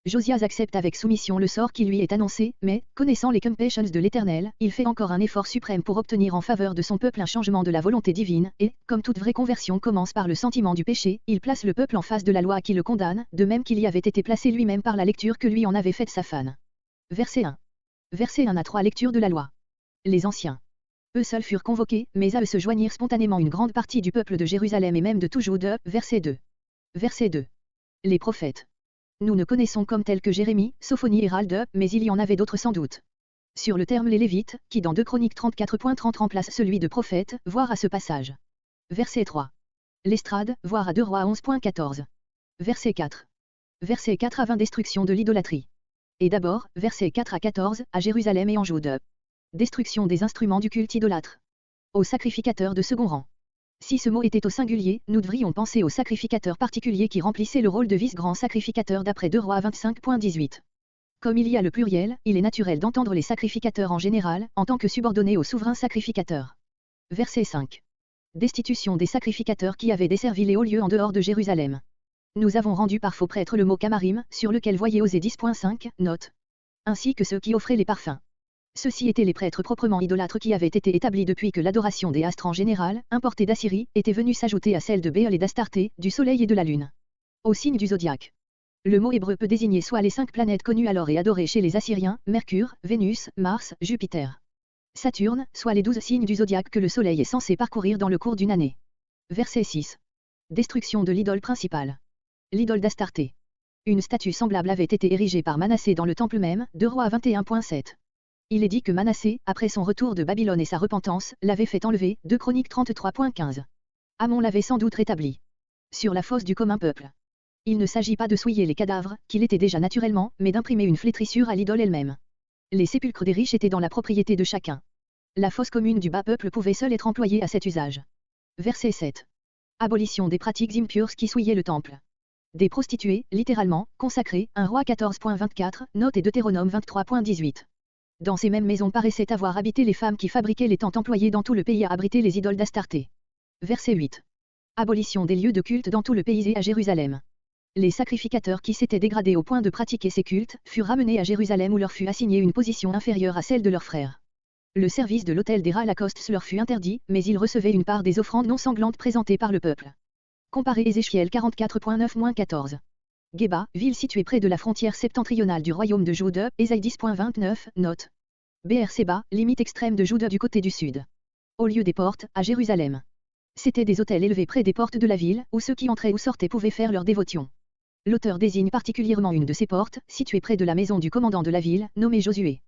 Josias accepte avec soumission le sort qui lui est annoncé, mais, connaissant les compassions de l'Éternel, il fait encore un effort suprême pour obtenir en faveur de son peuple un changement de la volonté divine, et, comme toute vraie conversion commence par le sentiment du péché, il place le peuple en face de la loi qui le condamne, de même qu'il y avait été placé lui-même par la lecture que lui en avait faite sa fan. Verset 1. Verset 1 à 3 lecture de la loi. Les anciens. Eux seuls furent convoqués, mais à eux se joignirent spontanément une grande partie du peuple de Jérusalem et même de tout Jude. Verset 2. Verset 2. Les prophètes. Nous ne connaissons comme tels que Jérémie, Sophonie et Ralde, mais il y en avait d'autres sans doute. Sur le terme les Lévites, qui dans 2 Chroniques 34.30 remplace celui de prophète, voir à ce passage. Verset 3. L'estrade, voir à 2 Rois 11.14. Verset 4. Verset 4 à 20 destruction de l'idolâtrie. Et d'abord, verset 4 à 14, à Jérusalem et en Jude. Destruction des instruments du culte idolâtre. Aux sacrificateurs de second rang. Si ce mot était au singulier, nous devrions penser aux sacrificateurs particuliers qui remplissaient le rôle de vice-grand sacrificateur d'après 2 Rois 25.18. Comme il y a le pluriel, il est naturel d'entendre les sacrificateurs en général, en tant que subordonnés au souverain sacrificateur. Verset 5. Destitution des sacrificateurs qui avaient desservi les hauts lieux en dehors de Jérusalem. Nous avons rendu par faux prêtre le mot Kamarim, sur lequel voyez Osée 10.5, note. Ainsi que ceux qui offraient les parfums. Ceux-ci étaient les prêtres proprement idolâtres qui avaient été établis depuis que l'adoration des astres en général, importés d'Assyrie, était venue s'ajouter à celle de Béel et d'Astarté, du soleil et de la lune. Au signe du zodiaque. Le mot hébreu peut désigner soit les 5 planètes connues alors et adorées chez les Assyriens, Mercure, Vénus, Mars, Jupiter, Saturne, soit les 12 signes du zodiaque que le soleil est censé parcourir dans le cours d'une année. Verset 6. Destruction de l'idole principale. L'idole d'Astarté. Une statue semblable avait été érigée par Manassé dans le temple même, 2 Rois 21.7. Il est dit que Manassé, après son retour de Babylone et sa repentance, l'avait fait enlever, 2 Chroniques 33.15. Amon l'avait sans doute rétabli. Sur la fosse du commun peuple. Il ne s'agit pas de souiller les cadavres, qu'il était déjà naturellement, mais d'imprimer une flétrissure à l'idole elle-même. Les sépulcres des riches étaient dans la propriété de chacun. La fosse commune du bas peuple pouvait seule être employée à cet usage. Verset 7. Abolition des pratiques impures qui souillaient le temple. Des prostituées, littéralement, consacrées, 1 Roi 14.24, note et Deutéronome 23.18. Dans ces mêmes maisons paraissaient avoir habité les femmes qui fabriquaient les tentes employées dans tout le pays à abriter les idoles d'Astarté. Verset 8. Abolition des lieux de culte dans tout le pays et à Jérusalem. Les sacrificateurs qui s'étaient dégradés au point de pratiquer ces cultes, furent ramenés à Jérusalem où leur fut assignée une position inférieure à celle de leurs frères. Le service de l'autel des Ralacostes leur fut interdit, mais ils recevaient une part des offrandes non sanglantes présentées par le peuple. Comparez Ézéchiel 44.9-14. Geba, ville située près de la frontière septentrionale du royaume de Jude, Ésaïe 10.29, note. Beer-Séba, limite extrême de Jude du côté du sud. Au lieu des portes, à Jérusalem. C'étaient des autels élevés près des portes de la ville, où ceux qui entraient ou sortaient pouvaient faire leur dévotion. L'auteur désigne particulièrement une de ces portes, située près de la maison du commandant de la ville, nommé Josué.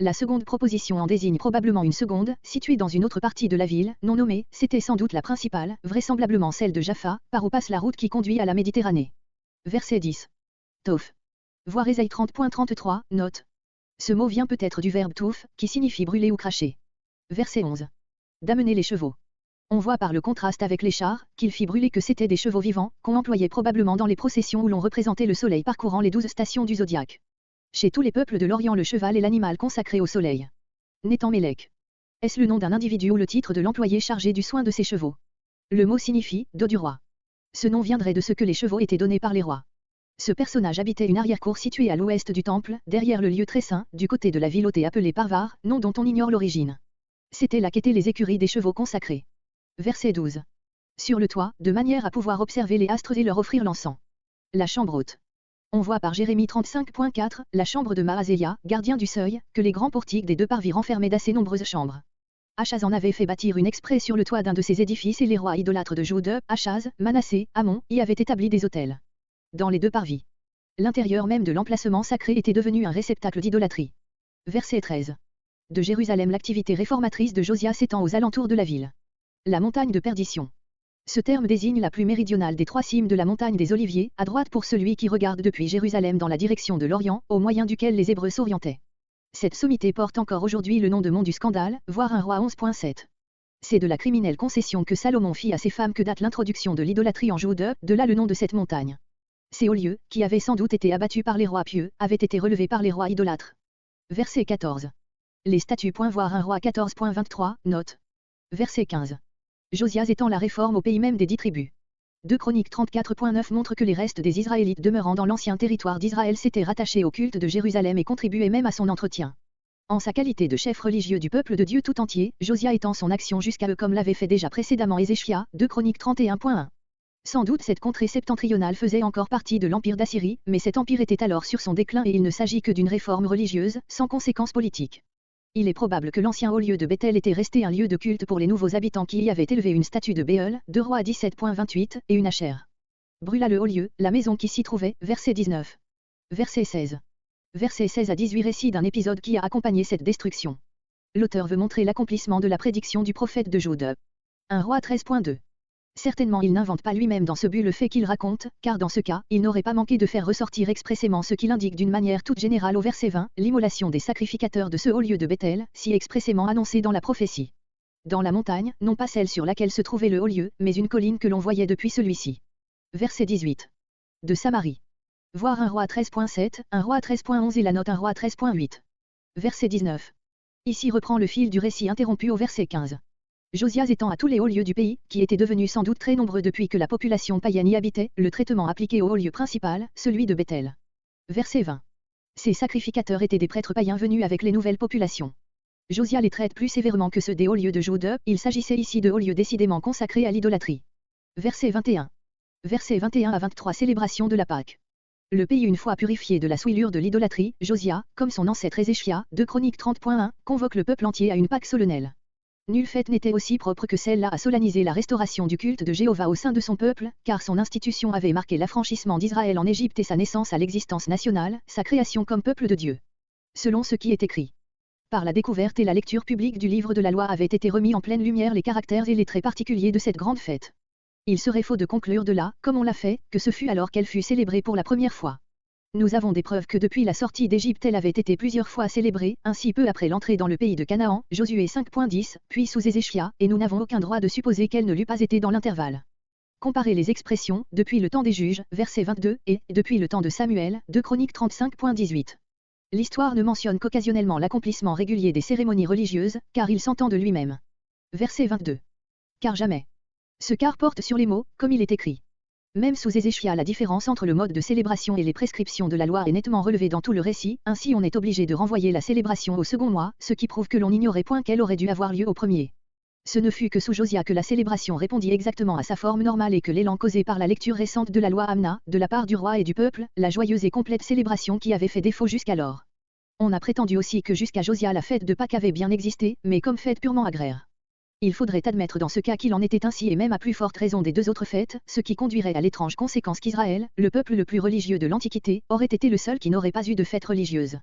La seconde proposition en désigne probablement une seconde, située dans une autre partie de la ville, non nommée, c'était sans doute la principale, vraisemblablement celle de Jaffa, par où passe la route qui conduit à la Méditerranée. Verset 10. Tof. Voir Ésaïe 30.33, note. Ce mot vient peut-être du verbe touf, qui signifie brûler ou cracher. Verset 11. D'amener les chevaux. On voit par le contraste avec les chars, qu'il fit brûler que c'étaient des chevaux vivants, qu'on employait probablement dans les processions où l'on représentait le soleil parcourant les 12 stations du zodiaque. Chez tous les peuples de l'Orient le cheval est l'animal consacré au soleil. Nétan Mélec. Est-ce le nom d'un individu ou le titre de l'employé chargé du soin de ses chevaux? Le mot signifie « dos du roi ». Ce nom viendrait de ce que les chevaux étaient donnés par les rois. Ce personnage habitait une arrière-cour située à l'ouest du temple, derrière le lieu très saint, du côté de la ville hôtée appelée Parvar, nom dont on ignore l'origine. C'était là qu'étaient les écuries des chevaux consacrés. Verset 12. Sur le toit, de manière à pouvoir observer les astres et leur offrir l'encens. La chambre haute. On voit par Jérémie 35.4, la chambre de Maazéia, gardien du seuil, que les grands portiques des 2 parvis renfermaient d'assez nombreuses chambres. Achaz en avait fait bâtir une exprès sur le toit d'un de ces édifices et les rois idolâtres de Jude, Achaz, Manassé, Amon, y avaient établi des autels. Dans les 2 parvis. L'intérieur même de l'emplacement sacré était devenu un réceptacle d'idolâtrie. Verset 13. De Jérusalem l'activité réformatrice de Josias s'étend aux alentours de la ville. La montagne de perdition. Ce terme désigne la plus méridionale des 3 cimes de la montagne des Oliviers, à droite pour celui qui regarde depuis Jérusalem dans la direction de l'Orient, au moyen duquel les Hébreux s'orientaient. Cette sommité porte encore aujourd'hui le nom de mont du scandale, voire 1 Roi 11.7. C'est de la criminelle concession que Salomon fit à ses femmes que date l'introduction de l'idolâtrie en Jude, de là le nom de cette montagne. Ces hauts lieux, qui avaient sans doute été abattus par les rois pieux, avaient été relevés par les rois idolâtres. Verset 14. Les statuts. Voir 1 Roi 14.23, note. Verset 15. Josias étend la réforme au pays même des 10 tribus. 2 Chroniques 34.9 montre que les restes des Israélites demeurant dans l'ancien territoire d'Israël s'étaient rattachés au culte de Jérusalem et contribuaient même à son entretien. En sa qualité de chef religieux du peuple de Dieu tout entier, Josia étend son action jusqu'à eux comme l'avait fait déjà précédemment Ézéchias, 2 Chroniques 31.1. Sans doute cette contrée septentrionale faisait encore partie de l'empire d'Assyrie, mais cet empire était alors sur son déclin et il ne s'agit que d'une réforme religieuse, sans conséquences politiques. Il est probable que l'ancien haut lieu de Bethel était resté un lieu de culte pour les nouveaux habitants qui y avaient élevé une statue de Béol, 2 Rois 17.28, et une Achère. Brûla le haut lieu, la maison qui s'y trouvait, verset 19. Verset 16. Verset 16 à 18 récit d'un épisode qui a accompagné cette destruction. L'auteur veut montrer l'accomplissement de la prédiction du prophète de Jude. 1 Roi 13.2. Certainement il n'invente pas lui-même dans ce but le fait qu'il raconte, car dans ce cas, il n'aurait pas manqué de faire ressortir expressément ce qu'il indique d'une manière toute générale au verset 20, l'immolation des sacrificateurs de ce haut lieu de Bethel, si expressément annoncé dans la prophétie. Dans la montagne, non pas celle sur laquelle se trouvait le haut lieu, mais une colline que l'on voyait depuis celui-ci. Verset 18. De Samarie. Voir 1 Roi 13.7, 1 Roi 13.11 et la note 1 Roi 13.8. Verset 19. Ici reprend le fil du récit interrompu au verset 15. Josias étend à tous les hauts lieux du pays, qui étaient devenus sans doute très nombreux depuis que la population païenne y habitait, le traitement appliqué au haut lieu principal, celui de Bethel. Verset 20. Ces sacrificateurs étaient des prêtres païens venus avec les nouvelles populations. Josias les traite plus sévèrement que ceux des hauts lieux de Jude, il s'agissait ici de hauts lieux décidément consacrés à l'idolâtrie. Verset 21. Verset 21 à 23 Célébration de la Pâque. Le pays une fois purifié de la souillure de l'idolâtrie, Josia, comme son ancêtre Ézéchias, 2 Chroniques 30.1, convoque le peuple entier à une Pâque solennelle. Nulle fête n'était aussi propre que celle-là à solenniser la restauration du culte de Jéhovah au sein de son peuple, car son institution avait marqué l'affranchissement d'Israël en Égypte et sa naissance à l'existence nationale, sa création comme peuple de Dieu. Selon ce qui est écrit. Par la découverte et la lecture publique du livre de la loi avaient été remis en pleine lumière les caractères et les traits particuliers de cette grande fête. Il serait faux de conclure de là, comme on l'a fait, que ce fut alors qu'elle fut célébrée pour la première fois. Nous avons des preuves que depuis la sortie d'Égypte elle avait été plusieurs fois célébrée, ainsi peu après l'entrée dans le pays de Canaan, Josué 5.10, puis sous Ézéchias, et nous n'avons aucun droit de supposer qu'elle ne l'eût pas été dans l'intervalle. Comparez les expressions, depuis le temps des juges, verset 22, et, depuis le temps de Samuel, 2 Chroniques 35.18. L'histoire ne mentionne qu'occasionnellement l'accomplissement régulier des cérémonies religieuses, car il s'entend de lui-même. Verset 22. Car jamais. Ce car porte sur les mots, comme il est écrit. Même sous Ézéchias la différence entre le mode de célébration et les prescriptions de la loi est nettement relevée dans tout le récit, ainsi on est obligé de renvoyer la célébration au second mois, ce qui prouve que l'on n'ignorait point qu'elle aurait dû avoir lieu au premier. Ce ne fut que sous Josia que la célébration répondit exactement à sa forme normale et que l'élan causé par la lecture récente de la loi amena, de la part du roi et du peuple, la joyeuse et complète célébration qui avait fait défaut jusqu'alors. On a prétendu aussi que jusqu'à Josia la fête de Pâques avait bien existé, mais comme fête purement agraire. Il faudrait admettre dans ce cas qu'il en était ainsi et même à plus forte raison des deux autres fêtes, ce qui conduirait à l'étrange conséquence qu'Israël, le peuple le plus religieux de l'Antiquité, aurait été le seul qui n'aurait pas eu de fête religieuse.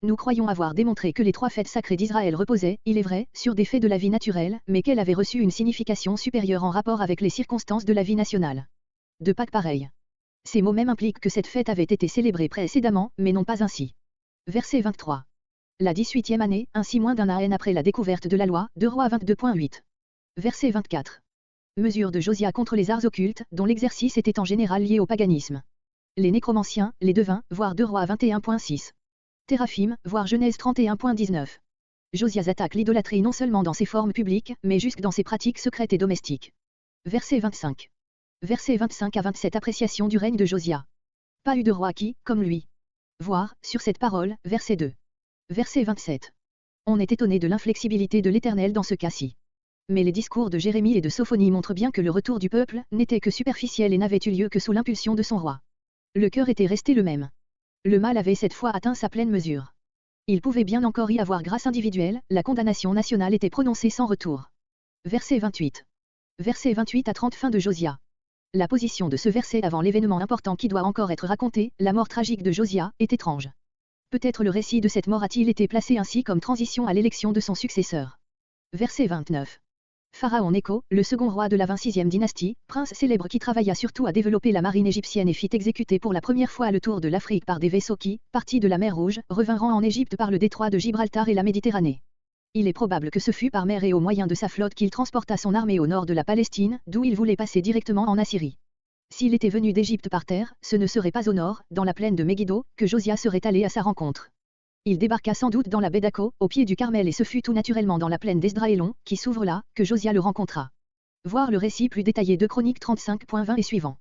Nous croyons avoir démontré que les trois fêtes sacrées d'Israël reposaient, il est vrai, sur des faits de la vie naturelle, mais qu'elles avaient reçu une signification supérieure en rapport avec les circonstances de la vie nationale. De Pâques pareil. Ces mots même impliquent que cette fête avait été célébrée précédemment, mais non pas ainsi. Verset 23. La 18e année, ainsi moins d'un an après la découverte de la loi, 2 Rois 22.8. Verset 24. Mesure de Josia contre les arts occultes, dont l'exercice était en général lié au paganisme. Les nécromanciens, les devins, voire 2 Rois 21.6. Téraphim, voire Genèse 31.19. Josias attaque l'idolâtrie non seulement dans ses formes publiques, mais jusque dans ses pratiques secrètes et domestiques. Verset 25. Verset 25 à 27 Appréciation du règne de Josia. Pas eu de roi qui, comme lui. Voir, sur cette parole, verset 2. Verset 27. On est étonné de l'inflexibilité de l'Éternel dans ce cas-ci. Mais les discours de Jérémie et de Sophonie montrent bien que le retour du peuple n'était que superficiel et n'avait eu lieu que sous l'impulsion de son roi. Le cœur était resté le même. Le mal avait cette fois atteint sa pleine mesure. Il pouvait bien encore y avoir grâce individuelle, la condamnation nationale était prononcée sans retour. Verset 28. Verset 28 à 30 Fin de Josia. La position de ce verset avant l'événement important qui doit encore être raconté, la mort tragique de Josia, est étrange. Peut-être le récit de cette mort a-t-il été placé ainsi comme transition à l'élection de son successeur. Verset 29. Pharaon Nécho, le second roi de la 26e dynastie, prince célèbre qui travailla surtout à développer la marine égyptienne et fit exécuter pour la première fois le tour de l'Afrique par des vaisseaux qui, partis de la mer Rouge, revinrent en Égypte par le détroit de Gibraltar et la Méditerranée. Il est probable que ce fut par mer et au moyen de sa flotte qu'il transporta son armée au nord de la Palestine, d'où il voulait passer directement en Assyrie. S'il était venu d'Égypte par terre, ce ne serait pas au nord, dans la plaine de Megiddo, que Josia serait allé à sa rencontre. Il débarqua sans doute dans la baie d'Akko, au pied du Carmel et ce fut tout naturellement dans la plaine d'Esdraélon, qui s'ouvre là, que Josia le rencontra. Voir le récit plus détaillé de Chroniques 35.20 et suivant.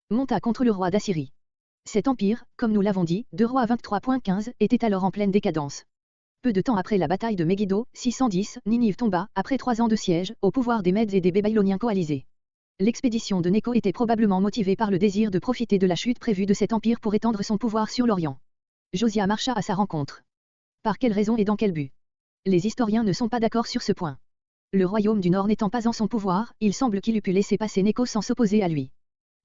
Monta contre le roi d'Assyrie. Cet empire, comme nous l'avons dit, de Rois 23.15, était alors en pleine décadence. Peu de temps après la bataille de Megiddo, 610, Ninive tomba, après 3 ans de siège, au pouvoir des Mèdes et des Babyloniens coalisés. L'expédition de Nécho était probablement motivée par le désir de profiter de la chute prévue de cet empire pour étendre son pouvoir sur l'Orient. Josia marcha à sa rencontre. Par quelle raison et dans quel but? Les historiens ne sont pas d'accord sur ce point. Le royaume du Nord n'étant pas en son pouvoir, il semble qu'il eût pu laisser passer Nécho sans s'opposer à lui.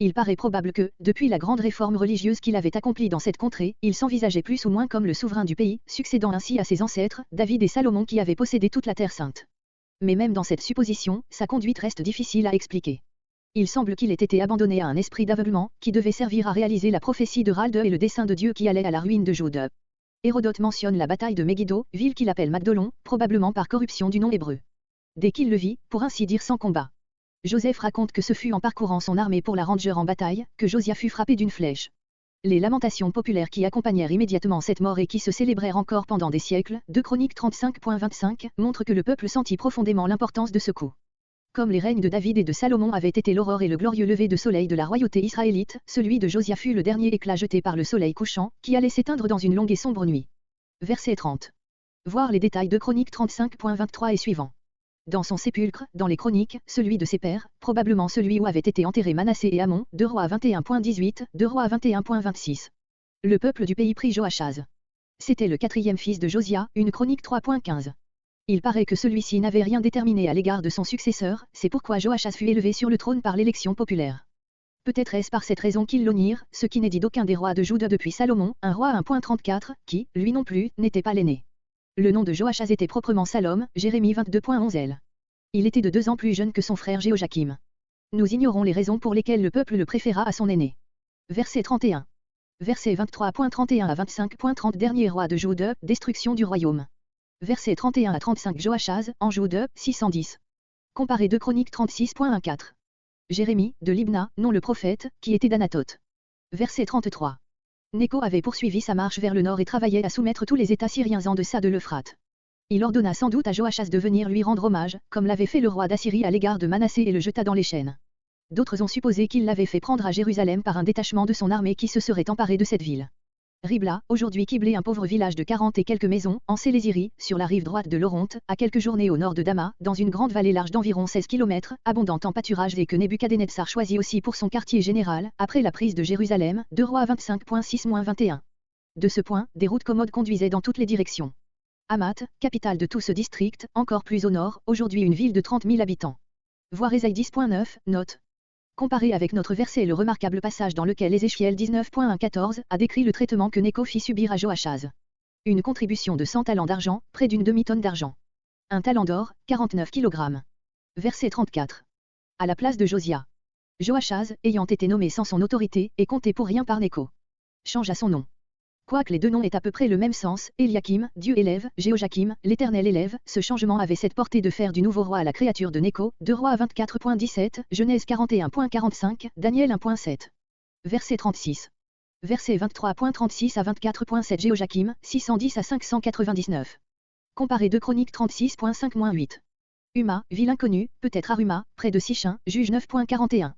Il paraît probable que, depuis la grande réforme religieuse qu'il avait accomplie dans cette contrée, il s'envisageait plus ou moins comme le souverain du pays, succédant ainsi à ses ancêtres, David et Salomon qui avaient possédé toute la Terre sainte. Mais même dans cette supposition, sa conduite reste difficile à expliquer. Il semble qu'il ait été abandonné à un esprit d'aveuglement, qui devait servir à réaliser la prophétie de Ralde et le dessein de Dieu qui allait à la ruine de Jude. Hérodote mentionne la bataille de Megiddo, ville qu'il appelle Magdolon, probablement par corruption du nom hébreu. Dès qu'il le vit, pour ainsi dire sans combat. Joseph raconte que ce fut en parcourant son armée pour la rendre en bataille, que Josia fut frappé d'une flèche. Les lamentations populaires qui accompagnèrent immédiatement cette mort et qui se célébrèrent encore pendant des siècles, de Chroniques 35.25, montrent que le peuple sentit profondément l'importance de ce coup. Comme les règnes de David et de Salomon avaient été l'aurore et le glorieux lever de soleil de la royauté israélite, celui de Josia fut le dernier éclat jeté par le soleil couchant, qui allait s'éteindre dans une longue et sombre nuit. Verset 30. Voir les détails de Chroniques 35.23 et suivant. Dans son sépulcre, dans les chroniques, celui de ses pères, probablement celui où avaient été enterrés Manassé et Amon, 2 Rois 21.18, 2 Rois 21.26. Le peuple du pays prit Joachaz. C'était le 4e fils de Josia, une chronique 3.15. Il paraît que celui-ci n'avait rien déterminé à l'égard de son successeur, c'est pourquoi Joachaz fut élevé sur le trône par l'élection populaire. Peut-être est-ce par cette raison qu'ils l'honirent, ce qui n'est dit d'aucun des rois de Jude depuis Salomon, un roi 1.34, qui, lui non plus, n'était pas l'aîné. Le nom de Joachaz était proprement Salom, Jérémie 22.11. Il était de 2 ans plus jeune que son frère Jéhojakim. Nous ignorons les raisons pour lesquelles le peuple le préféra à son aîné. Verset 31. Verset 23.31 à 25.30 Dernier roi de Jude, destruction du royaume. Verset 31 à 35 Joachaz, en Jude, 610. Comparé 2 Chroniques 36.14. Jérémie, de Libna, non le prophète, qui était d'Anatote. Verset 33. Nécho avait poursuivi sa marche vers le nord et travaillait à soumettre tous les États syriens en deçà de l'Euphrate. Il ordonna sans doute à Joachaz de venir lui rendre hommage, comme l'avait fait le roi d'Assyrie à l'égard de Manassé et le jeta dans les chaînes. D'autres ont supposé qu'il l'avait fait prendre à Jérusalem par un détachement de son armée qui se serait emparé de cette ville. Ribla, aujourd'hui Kiblé, un pauvre village de 40 et quelques maisons, en Sélésyrie, sur la rive droite de l'Oronte, à quelques journées au nord de Damas, dans une grande vallée large d'environ 16 km, abondante en pâturage et que Nebuchadnezzar choisit aussi pour son quartier général, après la prise de Jérusalem, 2 Rois 25.6-21. De ce point, des routes commodes conduisaient dans toutes les directions. Hamath, capitale de tout ce district, encore plus au nord, aujourd'hui une ville de 30 000 habitants. Voir Ésaïe 10.9, note. Comparé avec notre verset et le remarquable passage dans lequel Ézéchiel 19.1-14 a décrit le traitement que Nécho fit subir à Joachaz. Une contribution de 100 talents d'argent, près d'une demi-tonne d'argent. Un talent d'or, 49 kg. Verset 34. À la place de Josia. Joachaz, ayant été nommé sans son autorité, et compté pour rien par Nécho. Change à son nom. Quoique les deux noms aient à peu près le même sens, Eliakim, Dieu élève, Jéhojakim, l'Éternel élève, ce changement avait cette portée de faire du nouveau roi la créature de Nécho, 2 Rois 24.17, Genèse 41.45, Daniel 1.7. Verset 36. Verset 23.36 à 24.7 Jéhojakim, 610 à 599. Comparé 2 Chroniques 36.5-8. Uma, ville inconnue, peut-être Aruma, près de Sichin, juge 9.41.